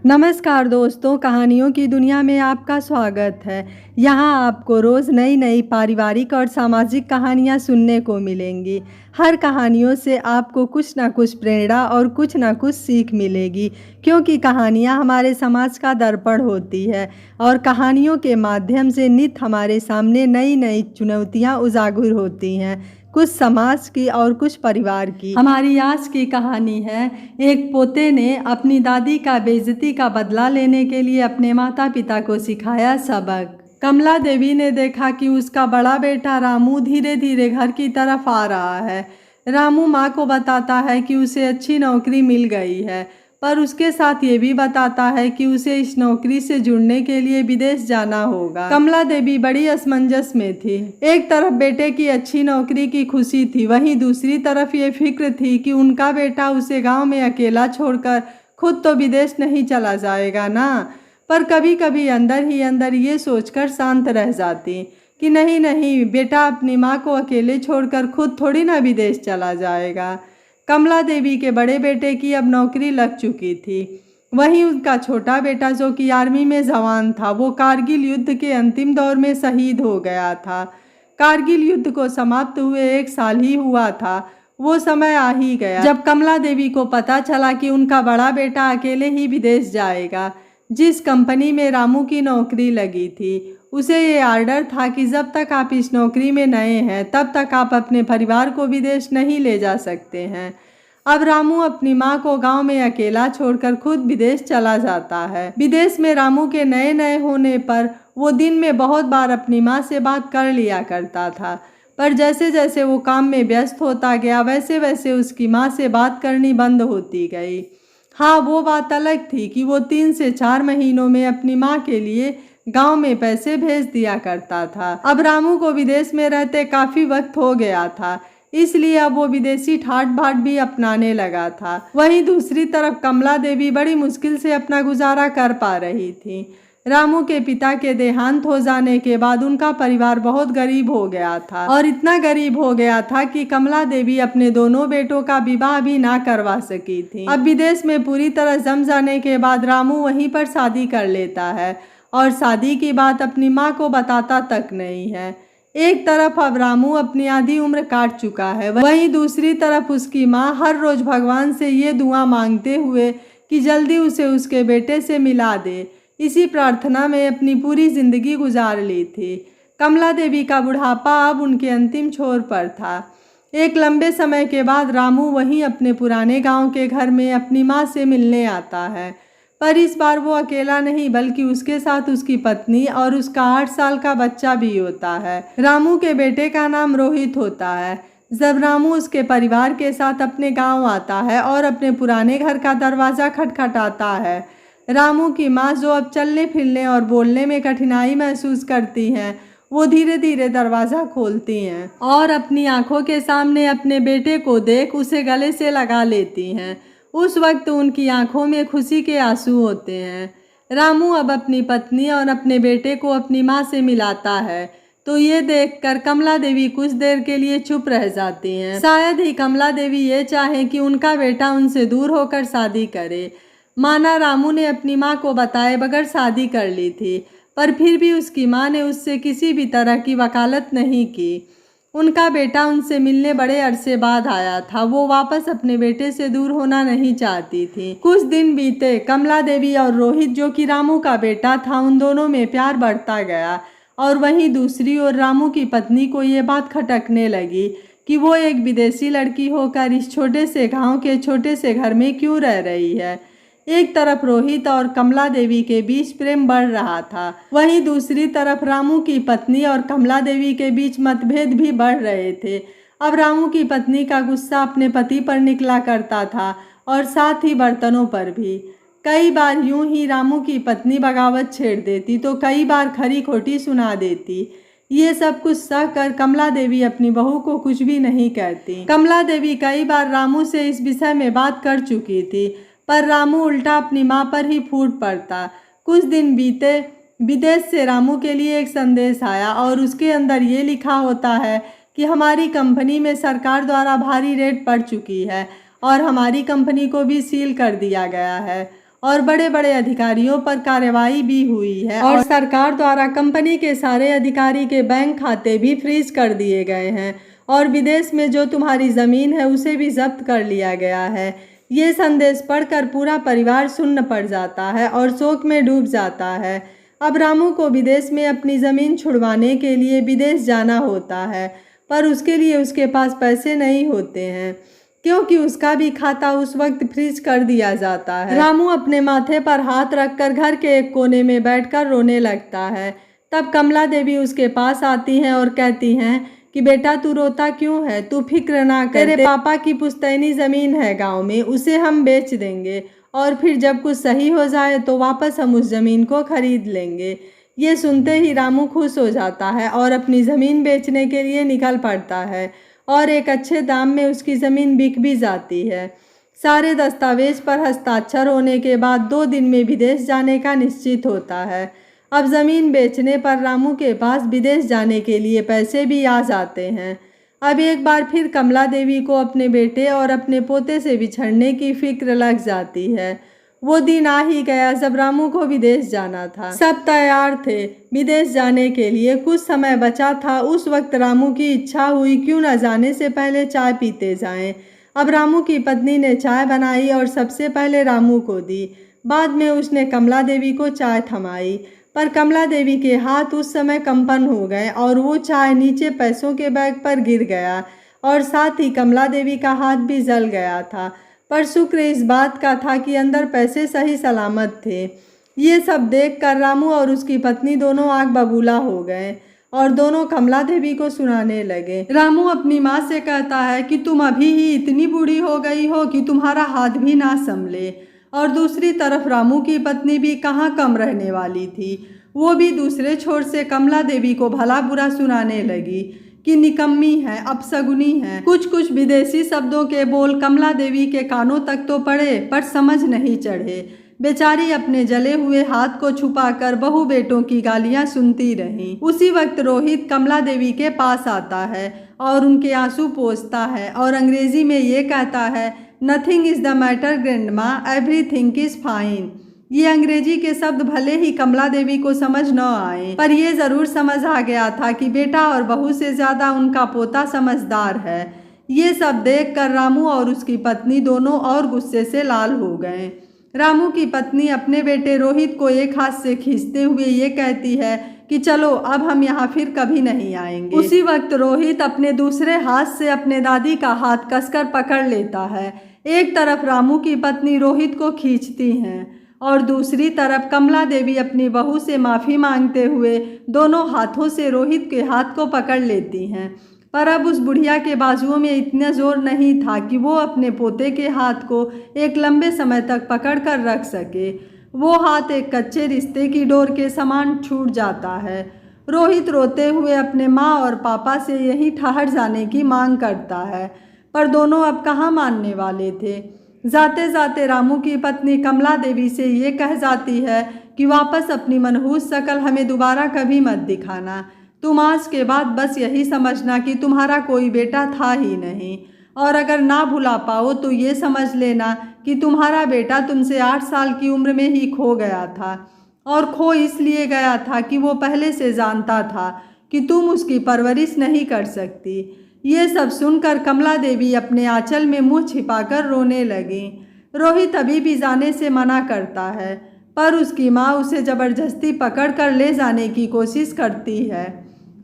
नमस्कार दोस्तों, कहानियों की दुनिया में आपका स्वागत है। यहाँ आपको रोज़ नई नई पारिवारिक और सामाजिक कहानियाँ सुनने को मिलेंगी। हर कहानियों से आपको कुछ ना कुछ प्रेरणा और कुछ ना कुछ सीख मिलेगी, क्योंकि कहानियाँ हमारे समाज का दर्पण होती है और कहानियों के माध्यम से नित्य हमारे सामने नई नई चुनौतियाँ उजागर होती हैं, कुछ समाज की और कुछ परिवार की। हमारी आज की कहानी है, एक पोते ने अपनी दादी का बेइज्जती का बदला लेने के लिए अपने माता पिता को सिखाया सबक। कमला देवी ने देखा कि उसका बड़ा बेटा रामू धीरे धीरे घर की तरफ आ रहा है। रामू माँ को बताता है कि उसे अच्छी नौकरी मिल गई है, पर उसके साथ ये भी बताता है कि उसे इस नौकरी से जुड़ने के लिए विदेश जाना होगा। कमला देवी बड़ी असमंजस में थी। एक तरफ बेटे की अच्छी नौकरी की खुशी थी, वहीं दूसरी तरफ ये फिक्र थी कि उनका बेटा उसे गांव में अकेला छोड़कर खुद तो विदेश नहीं चला जाएगा ना। पर कभी कभी अंदर ही अंदर ये सोचकर शांत रह जाती कि नहीं नहीं, बेटा अपनी माँ को अकेले छोड़कर खुद थोड़ी ना विदेश चला जाएगा। कमला देवी के बड़े बेटे की अब नौकरी लग चुकी थी, वहीं उनका छोटा बेटा जो कि आर्मी में जवान था, वो कारगिल युद्ध के अंतिम दौर में शहीद हो गया था। कारगिल युद्ध को समाप्त हुए 1 साल ही हुआ था। वो समय आ ही गया जब कमला देवी को पता चला कि उनका बड़ा बेटा अकेले ही विदेश जाएगा। जिस कंपनी में रामू की नौकरी लगी थी, उसे ये आर्डर था कि जब तक आप इस नौकरी में नए हैं तब तक आप अपने परिवार को विदेश नहीं ले जा सकते हैं। अब रामू अपनी माँ को गांव में अकेला छोड़कर खुद विदेश चला जाता है। विदेश में रामू के नए नए होने पर वो दिन में बहुत बार अपनी माँ से बात कर लिया करता था, पर जैसे जैसे वो काम में व्यस्त होता गया वैसे वैसे उसकी माँ से बात करनी बंद होती गई। हाँ, वो बात अलग थी कि वो 3 से 4 महीनों में अपनी माँ के लिए गांव में पैसे भेज दिया करता था। अब रामू को विदेश में रहते काफ़ी वक्त हो गया था, इसलिए अब वो विदेशी ठाट बाट भी अपनाने लगा था। वहीं दूसरी तरफ कमला देवी बड़ी मुश्किल से अपना गुजारा कर पा रही थी। रामू के पिता के देहांत हो जाने के बाद उनका परिवार बहुत गरीब हो गया था, और इतना गरीब हो गया था कि कमला देवी अपने दोनों बेटों का विवाह भी ना करवा सकी थी। अब विदेश में पूरी तरह जम जाने के बाद रामू वहीं पर शादी कर लेता है और शादी की बात अपनी माँ को बताता तक नहीं है। एक तरफ अब रामू अपनी आधी उम्र काट चुका है, वहीं दूसरी तरफ उसकी माँ हर रोज भगवान से ये दुआ मांगते हुए कि जल्दी उसे उसके बेटे से मिला दे, इसी प्रार्थना में अपनी पूरी जिंदगी गुजार ली थी। कमला देवी का बुढ़ापा अब उनके अंतिम छोर पर था। एक लंबे समय के बाद रामू वहीं अपने पुराने गांव के घर में अपनी माँ से मिलने आता है, पर इस बार वो अकेला नहीं बल्कि उसके साथ उसकी पत्नी और उसका 8 साल का बच्चा भी होता है। रामू के बेटे का नाम रोहित होता है। जब रामू उसके परिवार के साथ अपने गांव आता है और अपने पुराने घर का दरवाज़ा खटखटाता है, रामू की माँ जो अब चलने फिरने और बोलने में कठिनाई महसूस करती हैं, वो धीरे धीरे दरवाज़ा खोलती हैं और अपनी आंखों के सामने अपने बेटे को देख उसे गले से लगा लेती हैं। उस वक्त उनकी आंखों में खुशी के आंसू होते हैं। रामू अब अपनी पत्नी और अपने बेटे को अपनी माँ से मिलाता है, तो ये देखकर कमला देवी कुछ देर के लिए चुप रह जाती हैं। शायद ही कमला देवी ये चाहे कि उनका बेटा उनसे दूर होकर शादी करे। माना रामू ने अपनी माँ को बताए बगैर शादी कर ली थी, पर फिर भी उसकी माँ ने उससे किसी भी तरह की वकालत नहीं की। उनका बेटा उनसे मिलने बड़े अरसे बाद आया था। वो वापस अपने बेटे से दूर होना नहीं चाहती थी। कुछ दिन बीते। कमला देवी और रोहित जो कि रामू का बेटा था, उन दोनों में प्यार बढ़ता गया, और वहीं दूसरी ओर रामू की पत्नी को ये बात खटकने लगी कि वो एक विदेशी लड़की होकर इस छोटे से गाँव के छोटे से घर में क्यों रह रही है। एक तरफ रोहित और कमला देवी के बीच प्रेम बढ़ रहा था, वहीं दूसरी तरफ रामू की पत्नी और कमला देवी के बीच मतभेद भी बढ़ रहे थे। अब रामू की पत्नी का गुस्सा अपने पति पर निकला करता था और साथ ही बर्तनों पर भी। कई बार यूं ही रामू की पत्नी बगावत छेड़ देती तो कई बार खरी खोटी सुना देती। ये सब कुछ सह कर कमला देवी अपनी बहू को कुछ भी नहीं कहती। कमला देवी कई बार रामू से इस विषय में बात कर चुकी थी, पर रामू उल्टा अपनी माँ पर ही फूट पड़ता। कुछ दिन बीते। विदेश से रामू के लिए एक संदेश आया और उसके अंदर ये लिखा होता है कि हमारी कंपनी में सरकार द्वारा भारी रेड पड़ चुकी है और हमारी कंपनी को भी सील कर दिया गया है और बड़े बड़े अधिकारियों पर कार्रवाई भी हुई है और सरकार द्वारा कंपनी के सारे अधिकारी के बैंक खाते भी फ्रीज कर दिए गए हैं और विदेश में जो तुम्हारी ज़मीन है उसे भी जब्त कर लिया गया है। ये संदेश पढ़कर पूरा परिवार सुन्न पड़ जाता है और शोक में डूब जाता है। अब रामू को विदेश में अपनी ज़मीन छुड़वाने के लिए विदेश जाना होता है, पर उसके लिए उसके पास पैसे नहीं होते हैं क्योंकि उसका भी खाता उस वक्त फ्रीज कर दिया जाता है। रामू अपने माथे पर हाथ रखकर घर के एक कोने में बैठकर रोने लगता है। तब कमला देवी उसके पास आती हैं और कहती हैं कि बेटा तू रोता क्यों है, तू फिक्र ना कर, तेरे पापा की पुश्तैनी ज़मीन है गांव में, उसे हम बेच देंगे और फिर जब कुछ सही हो जाए तो वापस हम उस ज़मीन को खरीद लेंगे। ये सुनते ही रामू खुश हो जाता है और अपनी ज़मीन बेचने के लिए निकल पड़ता है और एक अच्छे दाम में उसकी ज़मीन बिक भी जाती है। सारे दस्तावेज पर हस्ताक्षर होने के बाद 2 दिन में विदेश जाने का निश्चित होता है। अब ज़मीन बेचने पर रामू के पास विदेश जाने के लिए पैसे भी आ जाते हैं। अब एक बार फिर कमला देवी को अपने बेटे और अपने पोते से बिछड़ने की फिक्र लग जाती है। वो दिन आ ही गया जब रामू को विदेश जाना था। सब तैयार थे विदेश जाने के लिए, कुछ समय बचा था। उस वक्त रामू की इच्छा हुई क्यों न जाने से पहले चाय पीते जाएं। अब रामू की पत्नी ने चाय बनाई और सबसे पहले रामू को दी। बाद में उसने कमला देवी को चाय थमाई, पर कमला देवी के हाथ उस समय कंपन हो गए और वो चाय नीचे पैसों के बैग पर गिर गया और साथ ही कमला देवी का हाथ भी जल गया था। पर शुक्र इस बात का था कि अंदर पैसे सही सलामत थे। ये सब देखकर रामू और उसकी पत्नी दोनों आग बबूला हो गए और दोनों कमला देवी को सुनाने लगे। रामू अपनी माँ से कहता है कि तुम अभी ही इतनी बूढ़ी हो गई हो कि तुम्हारा हाथ भी ना संभले, और दूसरी तरफ रामू की पत्नी भी कहाँ कम रहने वाली थी। वो भी दूसरे छोर से कमला देवी को भला बुरा सुनाने लगी कि निकम्मी है, अपशगुनी है। कुछ कुछ विदेशी शब्दों के बोल कमला देवी के कानों तक तो पड़े पर समझ नहीं चढ़े। बेचारी अपने जले हुए हाथ को छुपाकर बहू बेटों की गालियां सुनती रही। उसी वक्त रोहित कमला देवी के पास आता है और उनके आंसू पोंछता है और अंग्रेजी में ये कहता है, nothing is the matter grandma, everything is fine. ये अंग्रेजी के शब्द भले ही कमला देवी को समझ न आए, पर ये जरूर समझ आ गया था कि बेटा और बहू से ज्यादा उनका पोता समझदार है। ये सब देखकर रामू और उसकी पत्नी दोनों और गुस्से से लाल हो गए। रामू की पत्नी अपने बेटे रोहित को एक हाथ से खींचते हुए ये कहती है कि चलो अब हम यहाँ फिर कभी नहीं आएंगे। उसी वक्त रोहित अपने दूसरे हाथ से अपने दादी का हाथ कसकर पकड़ लेता है। एक तरफ रामू की पत्नी रोहित को खींचती हैं और दूसरी तरफ कमला देवी अपनी बहू से माफ़ी मांगते हुए दोनों हाथों से रोहित के हाथ को पकड़ लेती हैं। पर अब उस बुढ़िया के बाजुओं में इतना जोर नहीं था कि वो अपने पोते के हाथ को एक लंबे समय तक पकड़ कर रख सके। वो हाथ एक कच्चे रिश्ते की डोर के समान छूट जाता है। रोहित रोते हुए अपने माँ और पापा से यहीं ठहर जाने की मांग करता है, पर दोनों अब कहाँ मानने वाले थे। जाते जाते रामू की पत्नी कमला देवी से ये कह जाती है कि वापस अपनी मनहूस शक्ल हमें दोबारा कभी मत दिखाना। तुम आज के बाद बस यही समझना कि तुम्हारा कोई बेटा था ही नहीं, और अगर ना भुला पाओ तो ये समझ लेना कि तुम्हारा बेटा तुमसे 8 साल की उम्र में ही खो गया था, और खो इसलिए गया था कि वो पहले से जानता था कि तुम उसकी परवरिश नहीं कर सकती। ये सब सुनकर कमला देवी अपने आंचल में मुंह छिपाकर रोने लगी। रोहित अभी भी जाने से मना करता है, पर उसकी माँ उसे जबरदस्ती पकड़कर ले जाने की कोशिश करती है।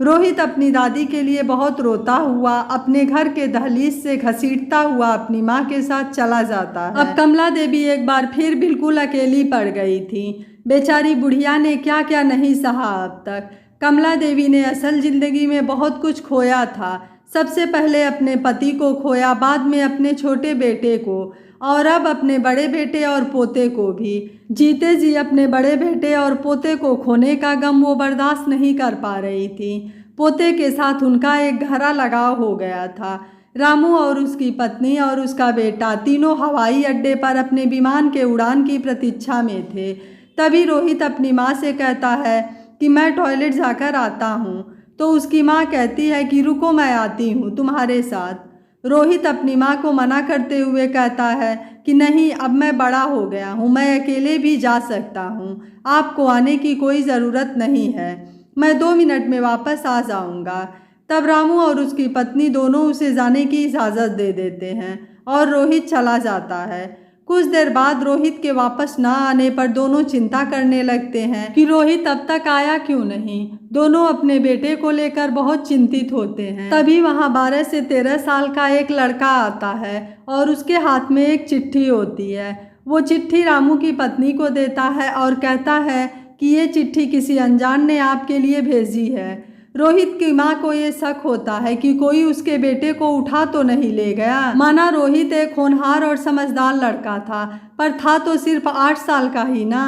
रोहित अपनी दादी के लिए बहुत रोता हुआ अपने घर के दहलीज से घसीटता हुआ अपनी माँ के साथ चला जाता है। अब कमला देवी एक बार फिर बिल्कुल अकेली पड़ गई थी। बेचारी बुढ़िया ने क्या क्या नहीं सहा अब तक। कमला देवी ने असल जिंदगी में बहुत कुछ खोया था। सबसे पहले अपने पति को खोया, बाद में अपने छोटे बेटे को, और अब अपने बड़े बेटे और पोते को भी। जीते जी अपने बड़े बेटे और पोते को खोने का गम वो बर्दाश्त नहीं कर पा रही थी। पोते के साथ उनका एक गहरा लगाव हो गया था। रामू और उसकी पत्नी और उसका बेटा तीनों हवाई अड्डे पर अपने विमान के उड़ान की प्रतीक्षा में थे। तभी रोहित अपनी माँ से कहता है कि मैं टॉयलेट जाकर आता हूँ, तो उसकी माँ कहती है कि रुको मैं आती हूँ तुम्हारे साथ। रोहित अपनी माँ को मना करते हुए कहता है कि नहीं, अब मैं बड़ा हो गया हूँ, मैं अकेले भी जा सकता हूँ, आपको आने की कोई ज़रूरत नहीं है, मैं 2 मिनट में वापस आ जाऊँगा। तब रामू और उसकी पत्नी दोनों उसे जाने की इजाज़त दे देते हैं और रोहित चला जाता है। कुछ देर बाद रोहित के वापस ना आने पर दोनों चिंता करने लगते हैं कि रोहित अब तक आया क्यों नहीं। दोनों अपने बेटे को लेकर बहुत चिंतित होते हैं। तभी वहाँ 12 से 13 साल का एक लड़का आता है और उसके हाथ में एक चिट्ठी होती है। वो चिट्ठी रामू की पत्नी को देता है और कहता है कि ये चिट्ठी किसी अनजान ने आपके लिए भेजी है। रोहित की माँ को ये शक होता है कि कोई उसके बेटे को उठा तो नहीं ले गया। माना रोहित एक होनहार और समझदार लड़का था, पर था तो सिर्फ 8 साल का ही ना।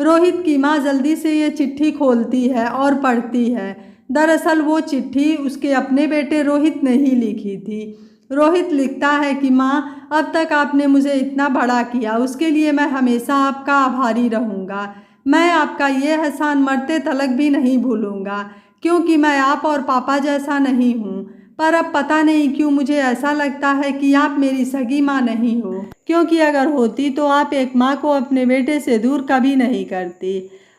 रोहित की माँ जल्दी से ये चिट्ठी खोलती है और पढ़ती है। दरअसल वो चिट्ठी उसके अपने बेटे रोहित ने ही लिखी थी। रोहित लिखता है कि माँ, अब तक आपने मुझे इतना बड़ा किया, उसके लिए मैं हमेशा आपका आभारी रहूँगा। मैं आपका ये एहसान मरते तलक भी नहीं भूलूँगा, क्योंकि मैं आप और पापा जैसा नहीं हूँ। पर अब पता नहीं क्यों मुझे ऐसा लगता है कि आप मेरी सगी माँ नहीं हो, क्योंकि अगर होती तो आप एक माँ को अपने बेटे से दूर कभी नहीं करती।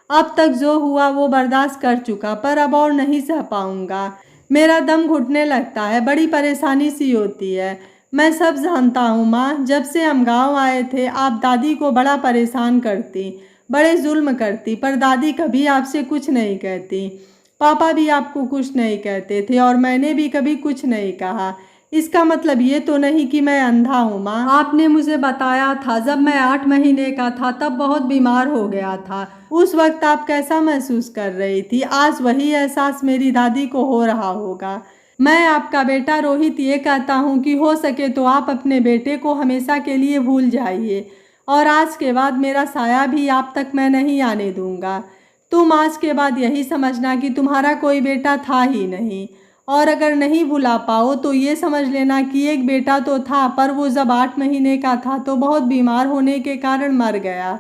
अब तक जो हुआ वो बर्दाश्त कर चुका, पर अब और नहीं सह पाऊँगा। मेरा दम घुटने लगता है, बड़ी परेशानी सी होती है। मैं सब जानता हूँ माँ, जब से हम गाँव आए थे आप दादी को बड़ा परेशान करती, बड़े जुल्म करती, पर दादी कभी आपसे कुछ नहीं कहती। पापा भी आपको कुछ नहीं कहते थे और मैंने भी कभी कुछ नहीं कहा। इसका मतलब ये तो नहीं कि मैं अंधा हूँ माँ। आपने मुझे बताया था जब मैं 8 महीने का था तब बहुत बीमार हो गया था। उस वक्त आप कैसा महसूस कर रही थी, आज वही एहसास मेरी दादी को हो रहा होगा। मैं आपका बेटा रोहित ये कहता हूँ कि हो सके तो आप अपने बेटे को हमेशा के लिए भूल जाइए, और आज के बाद मेरा साया भी आप तक मैं नहीं आने दूँगा। तुम आज के बाद यही समझना कि तुम्हारा कोई बेटा था ही नहीं, और अगर नहीं भुला पाओ तो ये समझ लेना कि एक बेटा तो था, पर वो जब 8 महीने का था तो बहुत बीमार होने के कारण मर गया।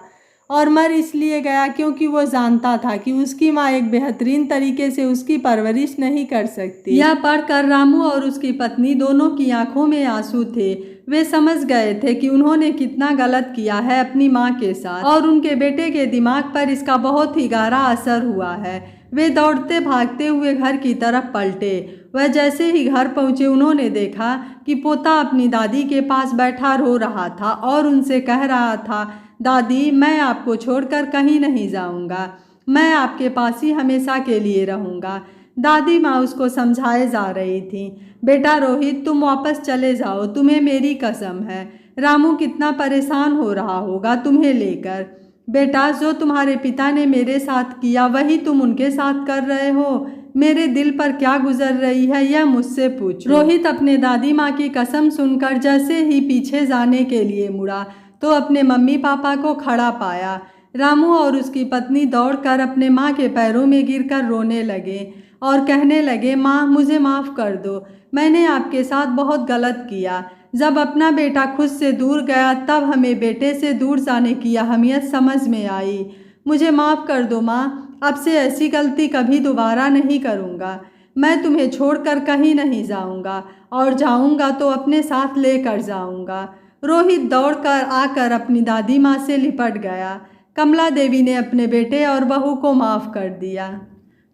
और मर इसलिए गया क्योंकि वो जानता था कि उसकी माँ एक बेहतरीन तरीके से उसकी परवरिश नहीं कर सकती। यह पढ़कर रामू और उसकी पत्नी दोनों की आंखों में आंसू थे। वे समझ गए थे कि उन्होंने कितना गलत किया है अपनी माँ के साथ, और उनके बेटे के दिमाग पर इसका बहुत ही गहरा असर हुआ है। वे दौड़ते भागते हुए घर की तरफ पलटे। वह जैसे ही घर पहुँचे उन्होंने देखा कि पोता अपनी दादी के पास बैठा रो रहा था और उनसे कह रहा था, दादी, मैं आपको छोड़कर कहीं नहीं जाऊंगा, मैं आपके पास ही हमेशा के लिए रहूंगा। दादी माँ उसको समझाए जा रही थी, बेटा रोहित, तुम वापस चले जाओ, तुम्हें मेरी कसम है। रामू कितना परेशान हो रहा होगा तुम्हें लेकर। बेटा, जो तुम्हारे पिता ने मेरे साथ किया वही तुम उनके साथ कर रहे हो। मेरे दिल पर क्या गुजर रही है यह मुझसे पूछो। रोहित अपने दादी माँ की कसम सुनकर जैसे ही पीछे जाने के लिए मुड़ा तो अपने मम्मी पापा को खड़ा पाया। रामू और उसकी पत्नी दौड़कर अपने माँ के पैरों में गिरकर रोने लगे और कहने लगे, माँ, मुझे माफ़ कर दो, मैंने आपके साथ बहुत गलत किया। जब अपना बेटा खुद से दूर गया तब हमें बेटे से दूर जाने की अहमियत समझ में आई। मुझे माफ़ कर दो माँ, अब से ऐसी गलती कभी दोबारा नहीं करूँगा। मैं तुम्हें छोड़कर कहीं नहीं जाऊँगा, और जाऊँगा तो अपने साथ लेकर जाऊँगा। रोहित दौड़कर आकर अपनी दादी माँ से लिपट गया। कमला देवी ने अपने बेटे और बहू को माफ़ कर दिया।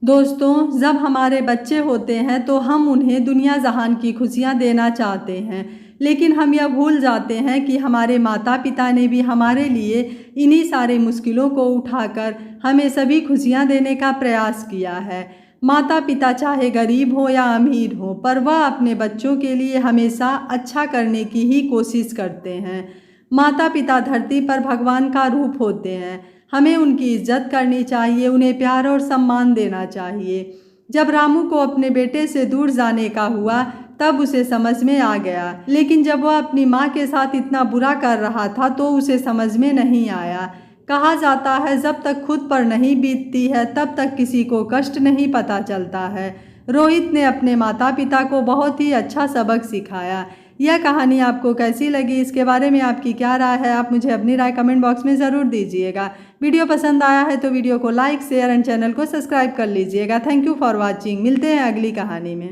दोस्तों, जब हमारे बच्चे होते हैं तो हम उन्हें दुनिया जहान की खुशियाँ देना चाहते हैं, लेकिन हम यह भूल जाते हैं कि हमारे माता पिता ने भी हमारे लिए इन्हीं सारे मुश्किलों को उठाकर हमें सभी खुशियाँ देने का प्रयास किया है। माता पिता चाहे गरीब हो या अमीर हो, पर वह अपने बच्चों के लिए हमेशा अच्छा करने की ही कोशिश करते हैं। माता पिता धरती पर भगवान का रूप होते हैं, हमें उनकी इज्जत करनी चाहिए, उन्हें प्यार और सम्मान देना चाहिए। जब रामू को अपने बेटे से दूर जाने का हुआ तब उसे समझ में आ गया, लेकिन जब वह अपनी माँ के साथ इतना बुरा कर रहा था तो उसे समझ में नहीं आया। कहा जाता है, जब तक खुद पर नहीं बीतती है तब तक किसी को कष्ट नहीं पता चलता है। रोहित ने अपने माता पिता को बहुत ही अच्छा सबक सिखाया। यह कहानी आपको कैसी लगी, इसके बारे में आपकी क्या राय है, आप मुझे अपनी राय कमेंट बॉक्स में ज़रूर दीजिएगा। वीडियो पसंद आया है तो वीडियो को लाइक, शेयर एंड चैनल को सब्सक्राइब कर लीजिएगा। Thank you for watching. मिलते हैं अगली कहानी में।